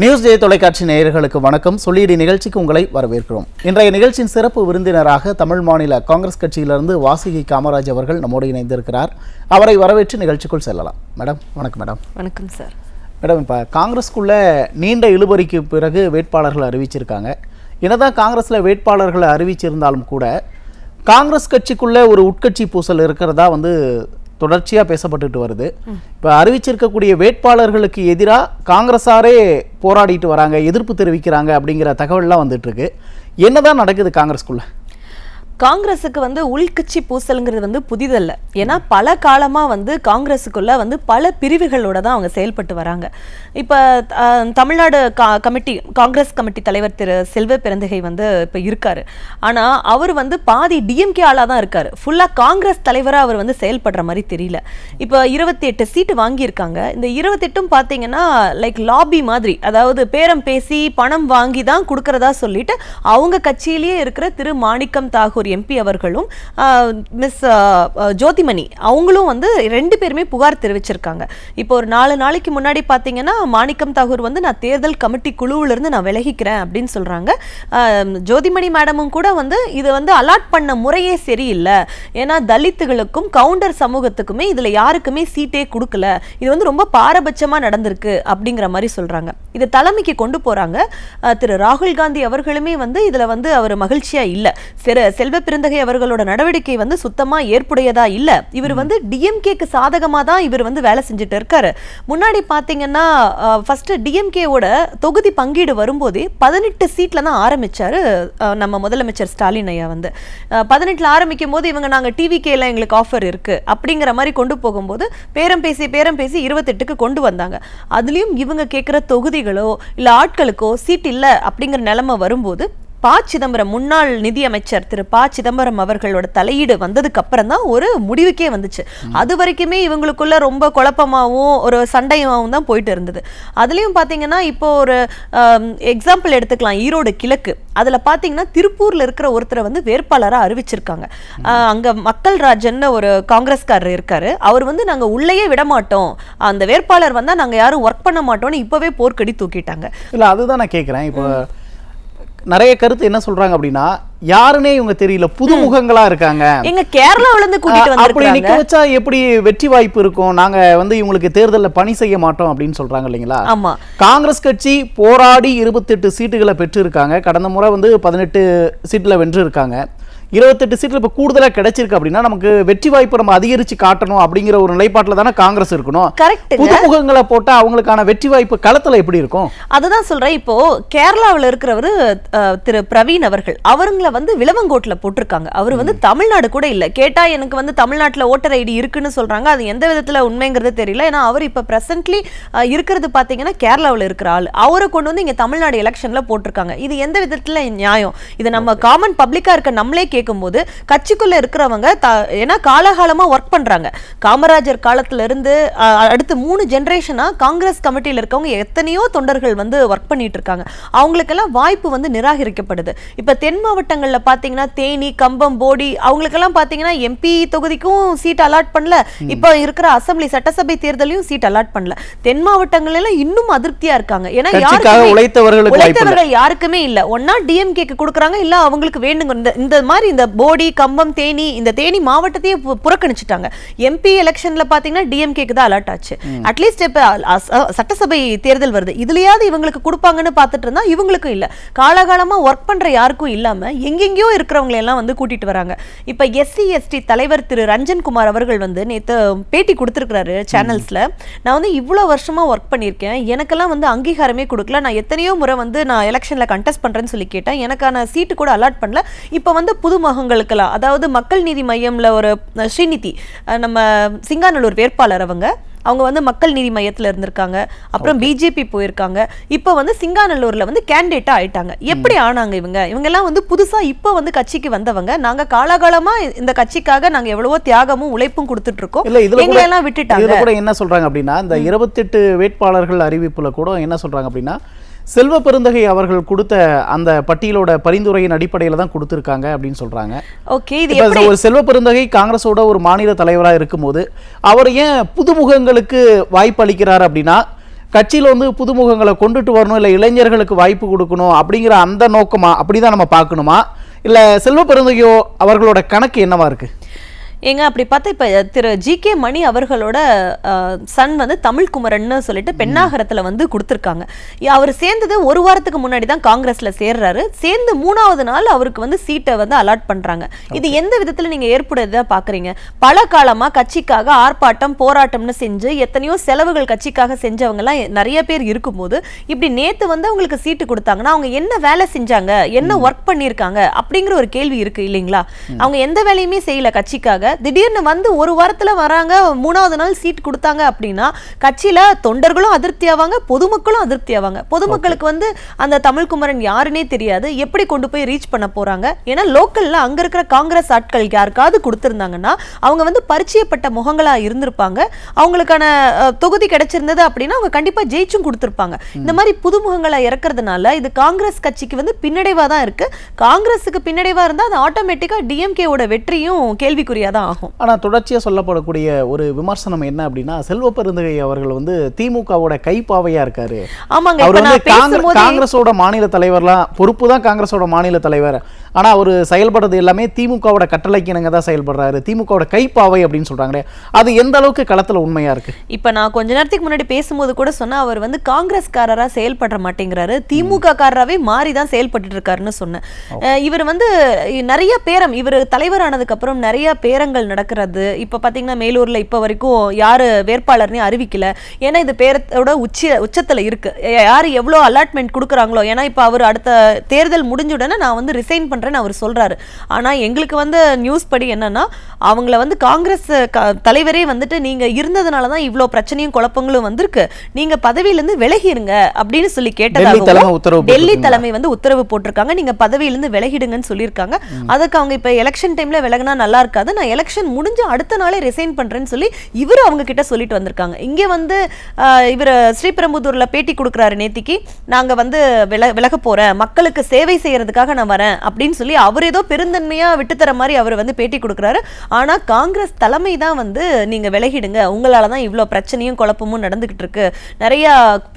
News J தொலைக்காட்சி நேயர்களுக்கு வணக்கம். சொல்லியடி நிகழ்ச்சிக்கு உங்களை வரவேற்கிறோம். இன்றைய நிகழ்ச்சியின் சிறப்பு விருந்தினராக தமிழ் மாநில காங்கிரஸ் கட்சியிலிருந்து வாசுகி காமராஜ் அவர்கள் நம்மோடு இணைந்திருக்கிறார். அவரை வரவேற்று நிகழ்ச்சிக்குள் செல்லலாம். மேடம் வணக்கம். மேடம் வணக்கம் சார். மேடம், இப்போ காங்கிரஸ்குள்ள நீண்ட இழுபறிக்கு பிறகு வேட்பாளர்கள் அறிவிச்சிருக்காங்க. என்னதான் காங்கிரஸில் வேட்பாளர்களை அறிவிச்சிருந்தாலும் கூட காங்கிரஸ் கட்சிக்குள்ள ஒரு உட்கட்சி பூசல் இருக்கிறதா தொடர்ச்சியாக பேசப்பட்டுட்டு வருது. இப்போ அறிவிச்சிருக்கக்கூடிய வேட்பாளர்களுக்கு எதிராக காங்கிரஸாரே போராடிட்டு வராங்க, எதிர்ப்பு தெரிவிக்கிறாங்க அப்படிங்கிற தகவல்லாம் வந்துட்டு இருக்கு. என்னதான் நடக்குது காங்கிரஸ்குள்ள? காங்கிரஸுக்கு உள்கட்சி பூசல்ங்கிறது புதிதல்ல. ஏன்னா பல காலமாக காங்கிரஸுக்குள்ள பல பிரிவுகளோட தான் அவங்க செயல்பட்டு வராங்க. இப்போ தமிழ்நாடு காங்கிரஸ் கமிட்டி தலைவர் திரு செல்வ பெருந்தகை இப்போ இருக்காரு. ஆனால் அவர் பாதி டிஎம்கே ஆளாக தான் இருக்காரு. ஃபுல்லாக காங்கிரஸ் தலைவராக அவர் செயல்படுற மாதிரி தெரியல. இப்போ 28 சீட்டு வாங்கியிருக்காங்க. இந்த 28ம் பார்த்தீங்கன்னா லைக் லாபி மாதிரி, அதாவது பேரம் பேசி பணம் வாங்கி தான் கொடுக்கறதா சொல்லிட்டு அவங்க கட்சியிலேயே இருக்கிற திரு மாணிக்கம் தாகூர் எம்பி அவர்களும் மிஸ் ஜோதிமணி அவங்களும் 2 பேருமே புகார் தெரிவிச்சிருக்காங்க. இப்போ ஒரு 4 நாளைக்கு முன்னாடி பார்த்தீங்கன்னா மாணிக்கம் தாகூர் நான் தேர்தல் கமிட்டி குழுவிலிருந்து நான் விலகிக்கிறேன் அப்படின்னு சொல்றாங்க. ஜோதிமணி மேடமும் கூட இது அலாட் பண்ண முறையே சரியில்லை, ஏன்னா தலித்துகளுக்கும் கவுண்டர் சமூகத்துக்குமே இதுல யாருக்குமே சீட்டே கொடுக்கல, இது ரொம்ப பாரபட்சமா நடந்திருக்கு அப்படிங்கிற மாதிரி சொல்றாங்க. இது தலைமைக்கு கொண்டு போறாங்க. திரு ராகுல் காந்தி அவர்களுமே இதுல அவர் மகிழ்ச்சியா இல்ல. செல்வ பெருந்தகை அவர்களோட நடவடிக்கை சுத்தமா ஏற்புடையதா இல்ல. இவர் டிஎம்கேக்கு சாதகமா தான் இவர் வேலை செஞ்சுட்டு இருக்காரு. முன்னாடி பாத்தீங்கன்னா ஃபர்ஸ்ட் டிஎம்கேவோட தொகுதி பங்கீடு வரும்போதே 18 சீட்ல தான் ஆரம்பிச்சாரு நம்ம முதலமைச்சர் ஸ்டாலின் ஐயா. 18ல ஆரம்பிக்கும் போது இவங்க நாங்க டிவிகேல எங்களுக்கு ஆஃபர் இருக்கு அப்படிங்கிற மாதிரி கொண்டு போகும்போது பேரம் பேசி 28க்கு கொண்டு வந்தாங்க. அதுலயும் இவங்க கேட்கிற தொகுதிகளோ இல்ல ஆட்களுக்கோ சீட் இல்ல அப்படிங்கிற நிலைமை வரும்போது சிதம்பரம் முன்னாள் நிதியமைச்சர் திரு சிதம்பரம் அவர்களோட தலையீடு வந்ததுக்கு அப்புறம் தான் ஒரு முடிவுக்கே வந்துச்சு. அது வரைக்குமே இவங்களுக்குள்ள ரொம்ப குழப்பமாகவும் ஒரு சண்டையாகவும் தான் போயிட்டு இருந்தது. அதுலயும் பாத்தீங்கன்னா இப்போ ஒரு எக்ஸாம்பிள் எடுத்துக்கலாம், ஈரோடு கிழக்கு. அதுல பாத்தீங்கன்னா திருப்பூர்ல இருக்கிற ஒருத்தரை வேட்பாளரா அறிவிச்சிருக்காங்க. அங்க மக்கள் ராஜன் ஒரு காங்கிரஸ்காரர் இருக்காரு. அவர் நாங்க உள்ளேயே விட மாட்டோம், அந்த வேட்பாளர் வந்தா நாங்க யாரும் ஒர்க் பண்ண மாட்டோம்னு இப்பவே போர்க்கடி தூக்கிட்டாங்க. இல்ல அதுதான் நான் கேட்கிறேன். இப்போ நிறைய கருத்து என்ன சொல்றாங்க அப்படின்னா, யாருனே இவங்க தெரியல, புதுமுகங்களா இருக்காங்க. எங்க கேரளாவுல இருந்து கூட்டிட்டு வந்திருக்காங்க. அப்படி நிக்க வச்சா எப்படி வெற்றி வாய்ப்பு இருக்கும்? நாங்க இவங்களுக்கு தேர்தல்ல பணி செய்ய மாட்டோம் அப்படின்னு சொல்றாங்க இல்லைங்களா? ஆமா. காங்கிரஸ் கட்சி போராடி 28 சீட்டுகளை பெற்று இருக்காங்க. கடந்த முறை 18 சீட்ல வென்று இருக்காங்க. 28 சீட்ல இப்ப கூடுதலா கிடைச்சிருக்கு அப்படின்னா நமக்கு வெற்றி வாய்ப்பு நம்ம அதிகரிச்சு காட்டணும் அப்படிங்கிற ஒரு நிலைப்பாட்டில் தானே காங்கிரஸ் இருக்கணும். புதுமுகங்களை போட்டா அவங்களுக்கான வெற்றி வாய்ப்பு களத்துல எப்படி இருக்கும்? அதுதான் சொல்றேன். இப்போ கேரளாவில் இருக்கிறவரு திரு பிரவீன் அவர்கள், அவருங்களை விளவங்கோட்ல போட்டிருக்காங்க. அவர் தமிழ்நாடு கூட இல்ல. கேட்டா எனக்கு தமிழ்நாட்டுல ஓட்டர் ஐடி இருக்குன்னு சொல்றாங்க. அது எந்த விதத்துல உண்மைங்கிறது தெரியல. ஏன்னா அவர் இப்ப பிரசன்ட்லி இருக்கிறது பாத்தீங்கன்னா கேரளாவில் இருக்கிற ஆள். அவரை கொண்டு இங்க தமிழ்நாடு எலெக்ஷன்ல போட்டிருக்காங்க. இது எந்த விதத்துல நியாயம்? இது நம்ம காமன் பப்ளிக்கா இருக்க நம்மளே கேட்கும்போது கட்சிக்குள்ள இருக்கிறவங்க ஏன்னா காலகாலமா ஒர்க் பண்றாங்க. காமராஜர் காலத்துல இருந்து அடுத்து 3 ஜெனரேஷனா காங்கிரஸ் கமிட்டியில இருக்கவங்க எத்தனையோ தொண்டர்கள் ஒர்க் பண்ணிட்டு இருக்காங்க. அவங்களுக்கெல்லாம் வாய்ப்பு நிராகரிக்கப்படுது. இப்ப தென் மாவட்டங்கள்ல பாத்தீங்கன்னா தேனி, கம்பம், போடி அவங்களுக்கெல்லாம் பாத்தீங்கன்னா எம்பி தொகுதிக்கும் சீட் அலாட் பண்ணல. இப்ப இருக்கிற அசெம்பிளி சட்டசபை தேர்தலையும் சீட் அலாட் பண்ணல. தென் மாவட்டங்கள்ல இன்னும் அதிருப்தியா இருக்காங்க. ஏன்னா உழைத்தவர்கள் யாருக்குமே இல்ல. ஒன்னா டிஎம்கேக்கு கொடுக்கறாங்க, இல்ல அவங்களுக்கு வேணுங்க. இந்த மாதிரி இந்த போடி, கம்பம், தேனி, இந்த தேனி மாவட்டத்தையே புறக்கணிச்சுட்டாங்க. எம்பி எலெக்ஷன்ல பாத்தீங்கன்னா டிஎம்கேக்கு தான் அலர்ட் ஆச்சு. அட்லீஸ்ட் இப்ப சட்டசபை தேர்தல் வருது, இதுலயாவது இவங்களுக்கு கொடுப்பாங்கன்னு பாத்துட்டு இருந்தா இவங்களுக்கும் இல்ல. காலகாலமா ஒர்க் பண்ற யாருக்கும் இல்லாம எங்கெங்கயோ இருக்கிறவங்களை எல்லாம் கூட்டிட்டு வராங்க. இப்ப SC/ST தலைவர் திரு ரஞ்சன் குமார் அவர்கள் நேத்து பேட்டி கொடுத்திருக்கிறாரு சேனல்ஸ்ல. நான் இவ்வளவு வருஷமா ஒர்க் பண்ணிருக்கேன், எனக்கெல்லாம் அங்கீகாரமே கொடுக்கல. நான் எத்தனையோ முறை நான் எலெக்ஷன்ல கண்டெஸ்ட் பண்றேன்னு சொல்லி கேட்டேன், எனக்கான சீட்டு கூட அலாட் பண்ணல. இப்ப புதுமுகங்களுக்கெல்லாம், அதாவது மக்கள் நீதி மையம்ல ஒரு ஸ்ரீநிதி, நம்ம சிங்காநல்லூர் வேட்பாளர், அவங்க மக்கள் நீதி மையத்துல இருந்திருக்காங்க. அப்புறம் பிஜேபி போயிருக்காங்க. இப்ப சிங்காநல்லூர்ல கேண்டிடேட்டா ஆயிட்டாங்க. எப்படி ஆனாங்க இவங்க எல்லாம் புதுசா இப்ப கட்சிக்கு வந்தவங்க. நாங்க காலகாலமா இந்த கட்சிக்காக நாங்க எவ்வளவோ தியாகமும் உழைப்பும் கொடுத்துட்டு இருக்கோம். எங்களை எல்லாம் விட்டுட்டாங்க. என்ன சொல்றாங்க அப்படின்னா, இந்த 28 வேட்பாளர்கள் அறிவிப்புல கூட என்ன சொல்றாங்க அப்படின்னா, செல்வ பெருந்தகை அவர்கள் கொடுத்த அந்த பட்டியலோட பரிந்துரையின் அடிப்படையில் தான் கொடுத்திருக்காங்க அப்படின்னு சொல்றாங்க. ஓகே, இது ஒரு செல்வ பெருந்தகை காங்கிரஸோட ஒரு மாநில தலைவராக இருக்கும்போது அவர் ஏன் புதுமுகங்களுக்கு வாய்ப்பு அளிக்கிறார் அப்படின்னா, கட்சியில வந்து புதுமுகங்களை கொண்டுட்டு வரணும், இல்லை இளைஞர்களுக்கு வாய்ப்பு கொடுக்கணும் அப்படிங்கிற அந்த நோக்கமா, அப்படிதான் நம்ம பார்க்கணுமா, இல்ல செல்வ பெருந்தகையோ அவர்களோட கணக்கு என்னவா இருக்கு? ஏங்க அப்படி பார்த்தா இப்ப திரு ஜி.கே. மணி அவர்களோட சன் வந்து தமிழ்குமரன் சொல்லிட்டு பெண்ணாகரத்துல வந்து கொடுத்திருக்காங்க. அவர் சேர்ந்தது ஒரு வாரத்துக்கு முன்னாடி தான் காங்கிரஸ்ல சேர்றாரு. சேர்ந்து 3வது நாள் அவருக்கு வந்து சீட்டை வந்து அலாட் பண்றாங்க. இது எந்த விதத்துல நீங்க ஏற்புடையதா பாக்குறீங்க? பல காலமா கட்சிக்காக ஆர்ப்பாட்டம் போராட்டம்னு செஞ்சு எத்தனையோ செலவுகள் கட்சிக்காக செஞ்சவங்க எல்லாம் நிறைய பேர் இருக்கும்போது இப்படி நேத்து வந்து அவங்களுக்கு சீட்டு கொடுத்தாங்கன்னா அவங்க என்ன வேலை செஞ்சாங்க, என்ன ஒர்க் பண்ணிருக்காங்க அப்படிங்கிற ஒரு கேள்வி இருக்கு இல்லைங்களா? அவங்க எந்த வேலையுமே செய்யல கட்சிக்காக. திடீர்னு வந்து ஒரு வாரத்துல வராங்க, 3வது நாள் சீட் கொடுத்தாங்க அப்படின்னா கட்சியில தொண்டர்களும் அதிருப்தி ஆவாங்க, பொதுமக்களும் அதிருப்தி ஆவாங்க. பொதுமக்களுக்கு வந்து அந்த தமிழ்குமரன் யாருன்னே தெரியாது, எப்படி கொண்டு போய் ரீச் பண்ண போறாங்க? ஏன்னா லோக்கல்ல அங்க இருக்கிற காங்கிரஸ் ஆட்கள் யாருக்காவது கொடுத்திருந்தாங்கன்னா அவங்க வந்து பரிச்சயப்பட்ட முகங்களா இருந்திருப்பாங்க, அவங்களுக்கான தொகுதி கிடைச்சிருந்தது அப்படின்னா அவங்க கண்டிப்பா ஜெயிச்சும் கொடுத்திருப்பாங்க. இந்த மாதிரி புதுமுகங்களை இறக்குறதுனால இது காங்கிரஸ் கட்சிக்கு வந்து பின்னடைவா தான் இருக்கு. காங்கிரஸுக்கு பின்னடைவா இருந்தா அது ஆட்டோமேட்டிக்கா டிஎம்கேவோட வெற்றியும் கேள்விக்குறியா தான் ஆகும். ஆனா தொடர்ச்சியா சொல்லப்படக்கூடிய ஒரு விமர்சனம் என்ன அப்படின்னா, செல்வ பெருந்தகை அவர்கள் வந்து திமுகவோட கைப்பாவையா இருக்காரு. ஆமாங்க, அவர் வந்து காங்கிரஸோட மாநில தலைவர்லாம் பொறுப்பு தான், காங்கிரஸோட மாநில தலைவர். ஆனா அவர் செயல்படுறது எல்லாமே திமுகவோட கட்டளைக்கு இணங்க தான் செயல்படுறாரு, திமுகவோட கைப்பாவை அப்படின்னு சொல்றாங்களே, அது எந்த அளவுக்கு களத்துல உண்மையா இருக்கு? இப்ப நான் கொஞ்ச நேரத்துக்கு முன்னாடி பேசும்போது கூட சொன்னா அவர் வந்து காங்கிரஸ்காரரா செயல்பட மாட்டேங்கிறாரு, திமுக காரராவே மாறி தான் செயல்பட்டு இருக்காருன்னு சொன்னேன். இவர் வந்து நிறைய பேரம், இவர் தலைவரானதுக்கு அப்புறம் நிறைய பேரங்கள் நடக்கிறது. இப்ப பாத்தீங்கன்னா மேலூர்ல இப்ப வரைக்கும் யாரு வேட்பாளர்னே அறிவிக்கல. ஏன்னா இது பேரத்தோட உச்சத்துல இருக்கு. யாரு எவ்வளவு அலாட்மெண்ட் கொடுக்குறாங்களோ, ஏன்னா இப்ப அவர் அடுத்த தேர்தல் முடிஞ்ச உடனே நான் வந்து ரிசைன் பண்றேன்னு அவர் சொல்றாரு. ஆனா எங்களுக்கு வந்து நியூஸ் படி என்னன்னா, அவங்கள வந்து காங்கிரஸ் தலைவரே வந்துட்டு நீங்க இருந்ததுனாலதான் இவ்வளவு பிரச்சனையும் குழப்பங்களும் வந்திருக்கு, நீங்க பதவியிலிருந்து விலகிருங்க அப்படின்னு சொல்லி கேட்டதாக டெல்லி தலைமை வந்து உத்தரவு போட்டிருக்காங்க. நீங்க பதவியிலிருந்து விலகிடுங்கன்னு சொல்லியிருக்காங்க. அதுக்கு அவங்க இப்ப எலெக்ஷன் டைம்ல விலகினா நல்லா இருக்காது, நான் எலெக்ஷன் முடிஞ்சு அடுத்த நாளே ரிசைன் பண்றேன்னு சொல்லி இவரு அவங்க கிட்ட சொல்லிட்டு வந்திருக்காங்க. இங்க வந்து இவர் ஸ்ரீபெரும்புதூர்ல பேட்டி கொடுக்குறாரு நேத்திக்கு, நாங்க வந்து விலக போறேன், மக்களுக்கு சேவை செய்யறதுக்காக நான் வரேன் அப்படின்னு சொல்லி அவர் ஏதோ பெருந்தன்மையா விட்டுத்தர மாதிரி அவர் வந்து பேட்டி கொடுக்குறாரு. ஆனா காங்கிரஸ் தலைமை தான் வந்து நீங்க விலகிடுங்க, உங்களாலதான் இவ்வளவு பிரச்சனையும் குழப்பமும் நடந்துகிட்டு இருக்கு, நிறைய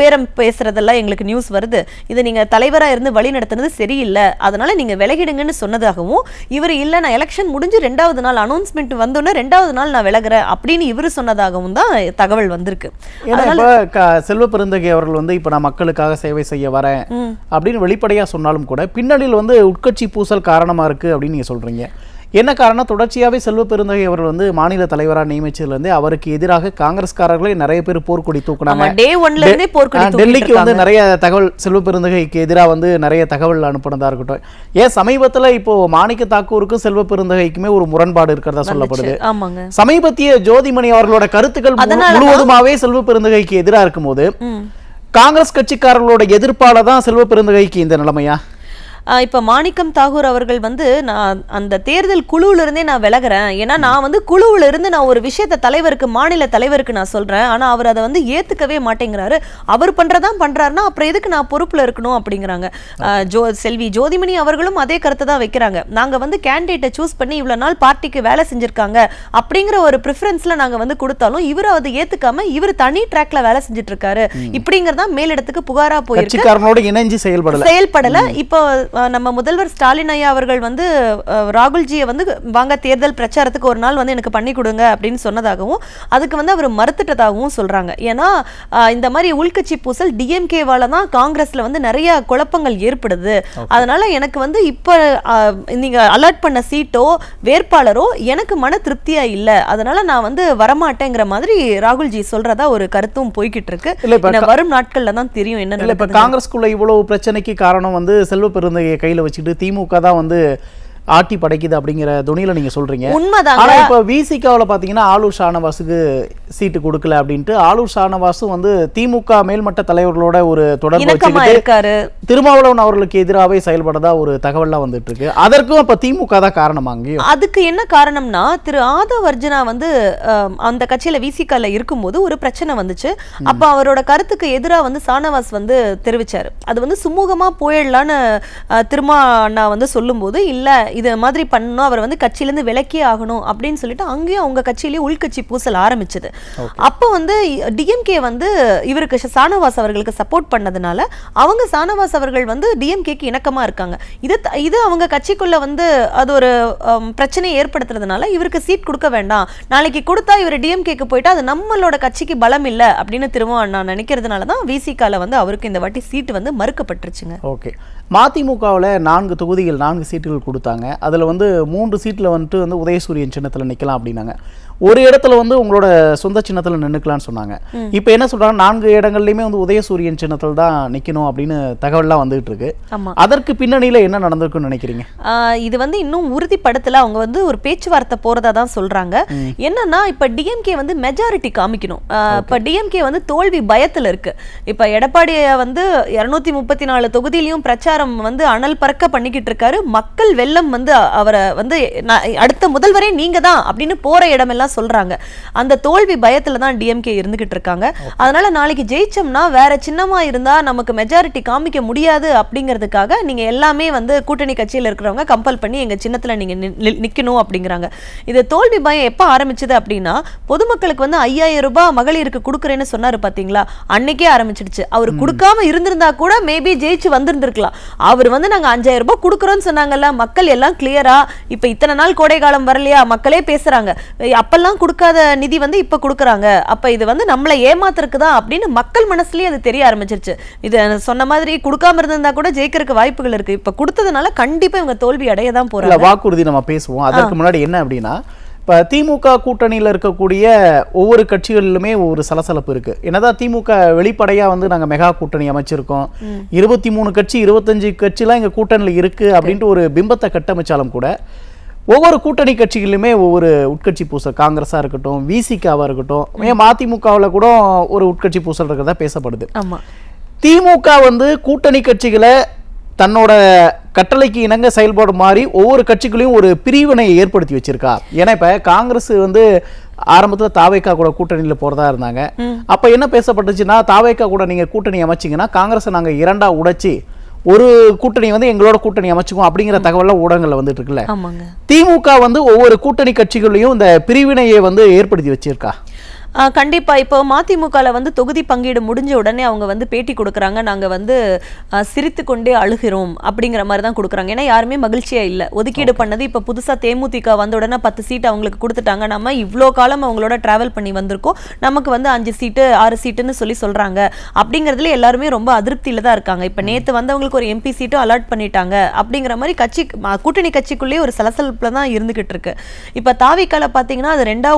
பேரம் பேசுறதெல்லாம் எங்களுக்கு நியூஸ் வருது, இது நீங்க தலைவரா இருந்து வழி நடத்துனது சரியில்லை, அதனால நீங்க விலகிடுங்கன்னு சொன்னதாகவும், இவர் இல்ல நான் எலெக்ஷன் முடிஞ்சு 2வது நாள் அனௌன்ஸ்மெண்ட் வந்தோன்னே 2வது நாள் நான் விலகுறேன் அப்படின்னு இவரு சொன்னதாகவும் தான் தகவல் வந்திருக்கு. செல்வ பெருந்தகை அவர்கள் வந்து இப்ப நான் மக்களுக்காக சேவை செய்ய வரேன் அப்படின்னு வெளிப்படையா சொன்னாலும் கூட பின்னணியில் வந்து உட்கட்சி பூசல் காரணமா இருக்கு அப்படின்னு நீங்க சொல்றீங்க. என்ன காரணம்? தொடர்ச்சியாவே செல்வ பெருந்தகை அவர்கள் வந்து மாநில தலைவராக நியமிச்சதுல இருந்து அவருக்கு எதிராக காங்கிரஸ்காரர்களே நிறைய பேர் போர்க்கொடி தூக்குனாங்க. டெல்லிக்கு வந்து நிறைய தகவல் செல்வ பெருந்தகைக்கு எதிராக வந்து நிறைய தகவல் அனுப்பினதா இருக்கட்டும். ஏன் சமீபத்துல இப்போ மாணிக்க தாக்கூருக்கும் செல்வ பெருந்தகைக்குமே ஒரு முரண்பாடு இருக்கிறதா சொல்லப்படுது. சமீபத்திய ஜோதிமணி அவர்களோட கருத்துக்கள் முழுவதுமாவே செல்வ பெருந்தகைக்கு எதிராக இருக்கும்போது காங்கிரஸ் கட்சிக்காரர்களோட எதிர்ப்பால தான் செல்வ பெருந்தகைக்கு இந்த நிலைமையா? இப்ப மாணிக்கம் தாகூர் அவர்கள் வந்து நான் அந்த தேர்தல் குழுவில இருந்தே நான் விலகிறேன், ஏன்னா நான் வந்து குழுவில இருந்து நான் ஒரு விஷயத்த தலைவருக்கு மாநில தலைவருக்கு நான் சொல்றேன், ஆனா அவர் அதை வந்து ஏத்துக்கவே மாட்டேங்கிறாரு, அவர் பண்றதான் பண்றாருன்னா அப்புறம் எதுக்கு நான் பொறுப்புல இருக்கணும் அப்படிங்கிறாங்க. செல்வி ஜோதிமணி அவர்களும் அதே கருத்தை தான் வைக்கிறாங்க. நாங்க வந்து கேண்டிடேட்டை சூஸ் பண்ணி இவ்வளவு நாள் பார்ட்டிக்கு வேலை செஞ்சிருக்காங்க அப்படிங்கிற ஒரு ப்ரிஃபரன்ஸ்ல நாங்க வந்து கொடுத்தாலும் இவர் அதை ஏத்துக்காம இவர் தனி ட்ராக்ல வேலை செஞ்சுட்டு இருக்காரு இப்படிங்கறதா மேலிடத்துக்கு புகாரா போயிருக்கு. செயல்படல. இப்போ நம்ம முதல்வர் ஸ்டாலின் ஐயா அவர்கள் வந்து ராகுல்ஜியை வந்து வாங்க தேர்தல் பிரச்சாரத்துக்கு ஒரு நாள் வந்து எனக்கு பண்ணி கொடுங்க அப்படின்னு சொன்னதாகவும் அதுக்கு வந்து அவர் மறுத்துட்டதாகவும் சொல்றாங்க. ஏன்னா இந்த மாதிரி உள்கட்சி பூசல் டிஎம்கேவால தான் காங்கிரஸ்ல வந்து நிறைய குழப்பங்கள் ஏற்படுது, அதனால எனக்கு வந்து இப்ப நீங்க அலர்ட் பண்ண சீட்டோ வேட்பாளரோ எனக்கு மன திருப்தியா இல்ல, அதனால நான் வந்து வரமாட்டேங்கிற மாதிரி ராகுல்ஜி சொல்றதா ஒரு கருத்தும் போய்கிட்டு இருக்கு. வரும் நாட்கள்ல தான் தெரியும் என்ன. இப்ப காங்கிரஸ்குள்ள இவ்வளவு பிரச்சனைக்கு காரணம் வந்து செல்வ பெருந்தகை கையில வச்சுட்டு திமுக தான் வந்து ஆட்டி படைக்குது அப்படிங்கிற துணியில நீங்க சொல்றீங்க. ஆனா இப்ப விசிகாவுல பாத்தீங்கன்னா ஆலூர் ஷானவாஸுக்கு சீட்டு கொடுக்கல அப்படின்ட்டு ஆலூர் ஷானவாஸும் வந்து திமுக மேல்மட்ட தலைவர்களோட ஒரு தொடர்பு வச்சுக்கிட்டு திருமாவளவன் அவர்களுக்கு எதிராகவே செயல்படதா ஒரு தகவல்லாம் வந்துட்டு இருக்கு. அதற்கும் அப்ப திமுக தான் காரணமாங்க. அதுக்கு என்ன காரணம்னா திரு ஆதவ் அர்ஜுனா வந்து அந்த கட்சியில விசிகால இருக்கும்போது ஒரு பிரச்சனை வந்துச்சு. அப்ப அவரோட கருத்துக்கு எதிராக வந்து ஷானவாஸ் வந்து தெரிவிச்சாரு. அது வந்து சுமூகமா போயிடலான்னு திருமா அண்ணா வந்து சொல்லும் போது இல்ல இது மாதிரி பண்ணணும், அவர் வந்து கட்சியிலேருந்து விலக்கியே ஆகணும் அப்படின்னு சொல்லிட்டு அங்கேயும் அவங்க கட்சியிலேயே உள்கட்சி பூசல் ஆரம்பிச்சது. அப்போ வந்து டிஎம்கே வந்து இவருக்கு ஷானவாஸ் அவர்களுக்கு சப்போர்ட் பண்ணதுனால அவங்க ஷானவாஸ் அவர்கள் வந்து டிஎம்கேக்கு இணக்கமா இருக்காங்க. இது அவங்க கட்சிக்குள்ள வந்து அது ஒரு பிரச்சனையை ஏற்படுத்துறதுனால இவருக்கு சீட் கொடுக்க வேண்டாம், நாளைக்கு கொடுத்தா இவர் டிஎம்கேக்கு போயிட்டு அது நம்மளோட கட்சிக்கு பலம் இல்லை அப்படின்னு திரும்ப நான் நினைக்கிறதுனால தான் விசிகால வந்து அவருக்கு இந்த வாட்டி சீட் வந்து மறுக்கப்பட்டுருச்சுங்க. ஓகே, மதிமுகவில் 4 தொகுதிகள் 4 சீட்டுகள் கொடுத்தாங்க. அதில் வந்து 3 சீட்டில் வந்து உதயசூரியன் சின்னத்தில் நிற்கலாம் அப்படின்னாங்க. ஒரு இடத்துல வந்து உங்களோட சொந்த சின்னத்தில் நின்றுக்கலான்னு சொன்னாங்க. இப்போ என்ன சொல்றாங்க, 4 இடங்கள்லையுமே வந்து உதயசூரியன் சின்னத்தில் தான் நிற்கணும் அப்படின்னு தகவல்லாம் வந்துகிட்டு இருக்கு. அதற்கு பின்னணியில் என்ன நடந்திருக்குன்னு நினைக்கிறீங்க? இது வந்து இன்னும் உறுதிப்படுத்தல, அவங்க வந்து ஒரு பேச்சுவார்த்தை போறதா தான் சொல்றாங்க. என்னன்னா இப்ப டிஎம்கே வந்து மெஜாரிட்டி காமிக்கணும். இப்ப டிஎம்கே வந்து தோல்வி பயத்துல இருக்கு. இப்ப எடப்பாடியை வந்து 234 தொகுதியிலையும் பிரச்சாரம் வந்து அனல் பறக்க பண்ணிக்கிட்டு இருக்காரு. மக்கள் வெள்ளம் வந்து அவரை வந்து அடுத்த முதல்வரே நீங்க தான் அப்படின்னு போற இடமெல்லாம் சொல்றாங்க. அந்த தோல்வி பயத்துல தான் டிஎம்கே இருந்துகிட்டு இருக்காங்க. அதனால நாளைக்கு ஜெயிச்சோம்னா வேற சின்னமா இருந்தா நமக்கு மெஜாரிட்டி காமிக்க முடியாது அப்படிங்கிறதுக்காக நீங்க எல்லாமே வந்து கூட்டணி கட்சியில் இருக்கிறவங்க கம்பல் பண்ணி எங்க சின்னத்துல நீங்க நிக்கணும் அப்படிங்கிறாங்க. இது தோல்வி பயம் எப்ப ஆரம்பிச்சது அப்படின்னா, பொதுமக்களுக்கு வந்து 5000 ரூபாய் மகளிருக்கு கொடுக்குறேன்னு சொன்னாரு பாத்தீங்களா, அன்னைக்கே ஆரம்பிச்சிடுச்சு. அவர் கொடுக்காம இருந்திருந்தா கூட மேபி ஜெயிச்சு வந்திருந்திருக்கலாம். அவர் வந்து நாங்க 5000 ரூபாய் கொடுக்குறோம்னு சொன்னாங்கல்ல, மக்கள் எல்லாம் கிளியரா இப்ப இத்தனை நாள் கோடை காலம் வரலையா மக்களே பேசுறாங்க, அப்பெல்லாம் கொடுக்காத நிதி வந்து இப்ப கொடுக்குறாங்க, அப்ப இது வந்து நம்மளை ஏமாத்துறதுக்குதான் அப்படின்னு மக்கள் மனசுலயே அது தெரிய ஆரம்பிச்சிருச்சு. இது சொன்ன மாதிரி கொடுக்காம இருந்தா கூட ஜெயிக்கிறதுக்கு வாய்ப்புகள் இருக்கு. இப்ப கொடுத்ததுனால கண்டிப்பா இவங்க தோல்வி அடைய தான் போறாங்க. வாக்குறுதி நம்ம பேசுவோம். அதற்கு முன்னாடி என்ன அப்படின்னா, இப்போ திமுக கூட்டணியில் இருக்கக்கூடிய ஒவ்வொரு கட்சிகளிலுமே ஒரு சலசலப்பு இருக்கு. என்னதான் திமுக வெளிப்படையா வந்து நாங்க மெகா கூட்டணி அமைச்சிருக்கோம், 23 கட்சி 25 கட்சிலாம் எங்க கூட்டணியில் இருக்கு அப்படின்ட்டு ஒரு பிம்பத்தை கட்டமைச்சாலும் கூட ஒவ்வொரு கூட்டணி கட்சிகளிலுமே ஒவ்வொரு உட்கட்சி பூசல், காங்கிரஸா இருக்கட்டும், விசிகாவா இருக்கட்டும், மதிமுகவில் கூட ஒரு உட்கட்சி பூசல் இருக்கிறதா பேசப்படுது. திமுக வந்து கூட்டணி கட்சிகளை தன்னோட கட்டளைக்கு இணங்க செயல்பாடு மாதிரி ஒவ்வொரு கட்சிகளையும் ஒரு பிரிவினை ஏற்படுத்தி வச்சிருக்கா. ஏன்னா இப்ப காங்கிரஸ் வந்து ஆரம்பத்தில் தாவேக்கா கூட கூட்டணியில் போறதா இருந்தாங்க. அப்ப என்ன பேசப்பட்டுச்சுன்னா, தாவேக்கா கூட நீங்க கூட்டணி அமைச்சிங்கன்னா காங்கிரஸை நாங்க 2ஆ உடைச்சி ஒரு கூட்டணி வந்து எங்களோட கூட்டணி அமைச்சுக்கும் அப்படிங்கிற தகவல்லாம் ஊடகங்கள்ல வந்துட்டு இருக்குல்ல. திமுக வந்து ஒவ்வொரு கூட்டணி கட்சிகளையும் இந்த பிரிவினையை வந்து ஏற்படுத்தி வச்சிருக்கா. கண்டிப்பா இப்போ மதிமுகல வந்து தொகுதி பங்கீடு முடிஞ்ச உடனே அவங்க வந்து பேட்டி கொடுக்குறாங்க, நாங்க வந்து சிரித்து கொண்டே அழுகிறோம் அப்படிங்கிற மாதிரி தான் கொடுக்குறாங்க. ஏன்னா யாருமே மகிழ்ச்சியா இல்லை. ஒதுக்கீடு பண்ணது இப்போ புதுசா தேமுதிக வந்த உடனே 10 சீட் அவங்களுக்கு கொடுத்துட்டாங்க. நம்ம இவ்வளோ காலம் அவங்களோட டிராவல் பண்ணி வந்திருக்கோம், நமக்கு வந்து 5 சீட்டு 6 சீட்டுன்னு சொல்றாங்க. அப்படிங்கிறதுல எல்லாருமே ரொம்ப அதிருப்தியில தான் இருக்காங்க. இப்போ நேற்று வந்தவங்களுக்கு ஒரு எம்பி சீட்டும் அலாட் பண்ணிட்டாங்க அப்படிங்கிற மாதிரி கூட்டணி கட்சிக்குள்ளேயே ஒரு சலசலப்புல தான் இருந்துகிட்டு இருக்கு. இப்போ தாவிக்கால பார்த்தீங்கன்னா அது 2ஆ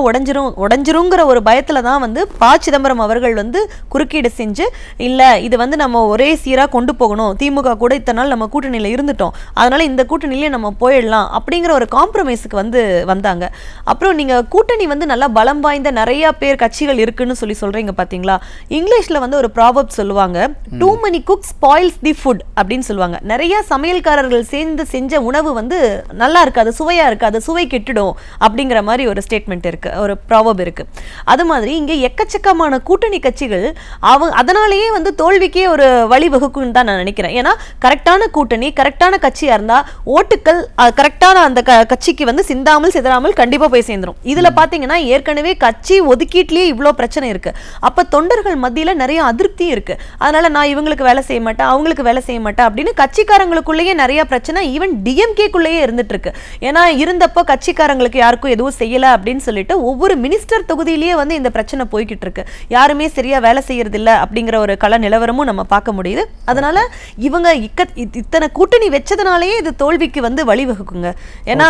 உடஞ்சிருங்கிற ஒரு பயத்துல தான் வந்து ப. சிதம்பரம் அவர்கள் வந்து குறுக்கீடு செஞ்சு, இல்ல இது வந்து நம்ம ஒரே சீரா கொண்டு போகணும், திமுக கூட இத்தனை நாள் நம்ம கூட்டணியில இருந்துட்டோம், அதனால இந்த கூட்டணியிலே நம்ம போயிடலாம் அப்படிங்கிற ஒரு காம்ப்ரமைஸுக்கு வந்து வந்தாங்க. அப்புறம் நீங்க கூட்டணி வந்து நல்லா பலம் வாய்ந்த நிறைய பேர் கட்சிகள் இருக்குன்னு சொல்றீங்க பாத்தீங்களா. இங்கிலீஷ்ல வந்து ஒரு ப்ராவர்ப் சொல்லுவாங்க, two many cooks spoils the food அப்படின்னு சொல்லுவாங்க. நிறைய சமையல்காரர்கள் சேர்ந்து செஞ்ச உணவு வந்து நல்லா இருக்காது, சுவையா இருக்காது, சுவை கெட்டுடும் அப்படிங்கிற மாதிரி ஒரு ஸ்டேட்மெண்ட் இருக்கு, ஒரு ப்ராவர்ப் இருக்கு. அது மாதிரி இங்க எக்கச்சக்கமான கூட்டணி கட்சிகள் அதனாலேயே வந்து தோல்விக்கே ஒரு வழிவகுக்குன்னு தான் நான் நினைக்கிறேன். ஏன்னா கரெக்டான கூட்டணி கரெக்டான கட்சியா இருந்தா ஓட்டுக்கள் கரெக்டான அந்த கட்சிக்கு வந்து சிந்தாமல் சிதறாமல் கண்டிப்பா போய் சேர்ந்துரும். இதுல பாத்தீங்கன்னா ஏற்கனவே கட்சி ஒதுக்கீட்டிலேயே இவ்வளவு பிரச்சனை இருக்கு. அப்ப தொண்டர்கள் மத்தியில நிறைய அதிருப்தி இருக்கு. அதனால நான் இவங்களுக்கு வேலை செய்ய மாட்டேன், அவங்களுக்கு வேலை செய்ய மாட்டேன் அப்படின்னு கட்சிக்காரங்களுக்குள்ளேயே நிறைய பிரச்சனை ஈவன் டிஎம்கேக்குள்ளேயே இருந்துட்டு இருக்கு. ஏன்னா இருந்தப்போ கட்சிக்காரங்களுக்கு யாருக்கும் எதுவும் செய்யல அப்படின்னு சொல்லிட்டு ஒவ்வொரு மினிஸ்டர் தொகுதியிலேயே வந்து இந்த பிரச்சனை போய்கிட்டு இருக்கு. யாருமே சரியா வேலை செய்யறது இல்ல அப்படிங்கிற ஒரு கள நிலவரமும் நம்ம பார்க்க முடியுது. அதனால இவங்க இத்தனை கூட்டணி வச்சதுனாலேயே இது தோல்விக்கு வந்து வழிவகுக்குங்க. ஏன்னா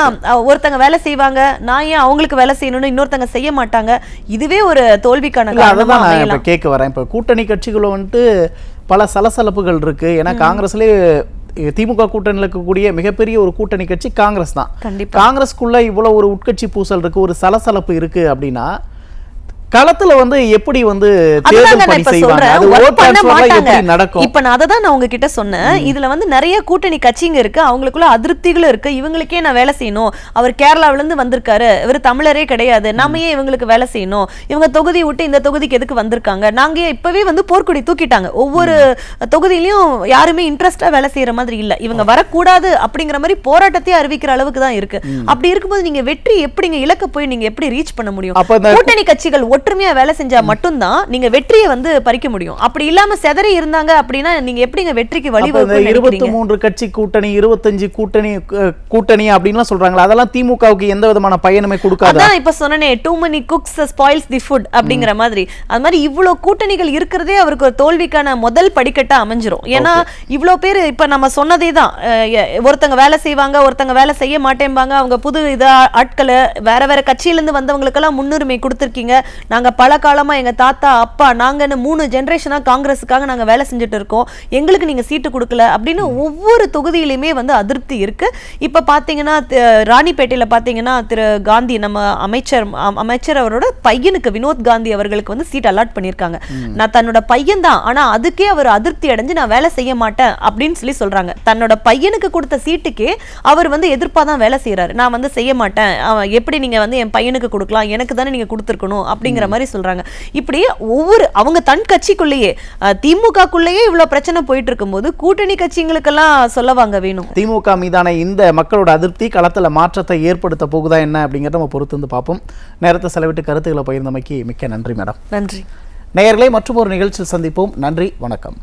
ஒருத்தங்க வேலை செய்வாங்க, நான் ஏன் அவங்களுக்கு வேலை செய்யணும்னு இன்னொருத்தங்க செய்ய மாட்டாங்க. இதுவே ஒரு தோல்விக்கான காரணமா அமையலாம். கேட்க வரேன், இப்ப கூட்டணி கட்சிகளும் வந்துட்டு பல சலசலப்புகள் இருக்கு. ஏன்னா காங்கிரஸ்லயே திமுக கூட்டணியில் இருக்கக்கூடிய மிகப்பெரிய ஒரு கூட்டணி கட்சி காங்கிரஸ் தான். காங்கிரஸ்க்குள்ள இவ்வளவு ஒரு உட்கட்சி பூசல் இருக்கு, ஒரு சலசலப்பு இருக்கு அப்படின்னா களத்துல வந்து எப்படி வந்து அதுதாங்க தேர்தல் நான் பணி இப்ப செய்வாங்க, சொல்றேன். அது work vote பண்ண transfer எல்லாம் மாட்டாங்க. எப்படி நடக்கும்? இப்ப நான் அததான் நான் உங்ககிட்ட சொன்னேன். இதுல வந்து நிறைய கூட்டணி கட்சிங்க இருக்கு, அவங்களுக்குள்ள அதிருப்திகளும் இருக்கு. இவங்களுக்கே நான் வேலை செய்யணும், அவர் கேரளாவில இருந்து வந்திருக்காரு, இவர் தமிழரே கிடையாது, நாம ஏன் இவங்களுக்கு வேலை செய்யணும், இவங்க தொகுதி விட்டு இந்த தொகுதிக்கு எதுக்கு வந்திருக்காங்க, நாங்க இப்பவே வந்து போர்க்கொடி தூக்கிட்டாங்க. ஒவ்வொரு தொகுதியிலயும் யாருமே இன்ட்ரெஸ்டா வேலை செய்யற மாதிரி இல்ல. இவங்க வரக்கூடாது அப்படிங்கிற மாதிரி போராட்டத்தையே அறிவிக்கிற அளவுக்கு தான் இருக்கு. அப்படி இருக்கும்போது நீங்க வெற்றி எப்படிங்க இலக்க போய் நீங்க எப்படி ரீச் பண்ண முடியும்? அப்ப இந்த கூட்டணி கட்சிகள் ஒற்றுமையா வேலை செஞ்சா மட்டும்தான் நீங்க வெற்றியை வந்து பறிக்க முடியும். அப்படி இல்லாம செதறி இருந்தாங்க அப்படின்னா நீங்க எப்படிங்க வெற்றிக்கு அப்ப இந்த வழிவகுக்கும் நினைக்கிறீங்க? 23 கட்சி கூட்டணி 25 கூட்டணி அப்படின்லாம் சொல்றாங்களா, அதெல்லாம் திமுகவுக்கு எந்த விதமான பயனுமே கொடுக்காதா? அதான் இப்ப சொன்னனே, too many cooks spoils the food அப்படிங்கிற மாதிரி. அது மாதிரி இவ்வளவு கூட்டணிகள் இருக்கிறதே அவருக்கு ஒரு தோல்விக்கான முதல் படிக்கட்டா அமைஞ்சிரும். ஏன்னா இவ்வளவு பேர் இப்ப நம்ம சொன்னதே தான், ஒருத்தங்க வேலை செய்வாங்க, ஒருத்தங்க வேலை செய்ய மாட்டேம்பாங்க, அவங்க புது ஆட்களை வேற வேற கட்சியில இருந்து வந்தவங்களுக்கெல்லாம் முன்னுரிமை கொடுத்திருக்கீங்க, நாங்க பல காலமா எங்க தாத்தா அப்பா நாங்கன்னு 3 ஜெனரேஷனா காங்கிரஸுக்காக நாங்க வேலை செஞ்சுட்டு இருக்கோம், எங்களுக்கு நீங்க சீட்டு கொடுக்கல அப்படின்னு ஒவ்வொரு தொகுதியிலுமே வந்து அதிருப்தி இருக்கு. இப்ப பாத்தீங்கன்னா ராணிப்பேட்டையில பாத்தீங்கன்னா திரு காந்தி, நம்ம அமைச்சர் அவரோட பையனுக்கு வினோத் காந்தி அவர்களுக்கு வந்து சீட் அலாட் பண்ணிருக்காங்க. நான் தன்னோட பையன் தான், ஆனா அதுக்கே அவர் அதிருப்தி அடைஞ்சு நான் வேலை செய்ய மாட்டேன் அப்படின்னு சொல்லி சொல்றாங்க. தன்னோட பையனுக்கு கொடுத்த சீட்டுக்கே அவர் வந்து எதிர்ப்பாதான் வேலை செய்யறாரு. நான் வந்து செய்ய மாட்டேன், எப்படி நீங்க வந்து என் பையனுக்கு கொடுக்கலாம், எனக்கு தானே நீங்க கொடுத்துருக்கணும் அப்படிங்கிற மாதிரி சொல்றாங்க. இப்படி ஒவ்வொரு அவங்க தன் கட்சிக்குள்ளேயே திமுகக்குள்ளேயே இவ்வளவு பிரச்சனை போயிட்டு இருக்கும்போது கூட்டணி கட்சிகளுக்கெல்லாம் சொல்ல வாங்க வேணும். திமுக மீதான இந்த மக்களோட அதிருப்தி களத்துல மாற்றத்தை ஏற்படுத்த போகுதா என்ன அப்படிங்கறத நம்ம பொறுத்து வந்து பார்ப்போம். நேரத்தை செலவிட்டு கருத்துக்களை பகிர்ந்தமைக்கு மிக்க நன்றி மேடம். நன்றி நேயர்களை மற்றும் ஒரு நிகழ்ச்சியில் சந்திப்போம். நன்றி, வணக்கம்.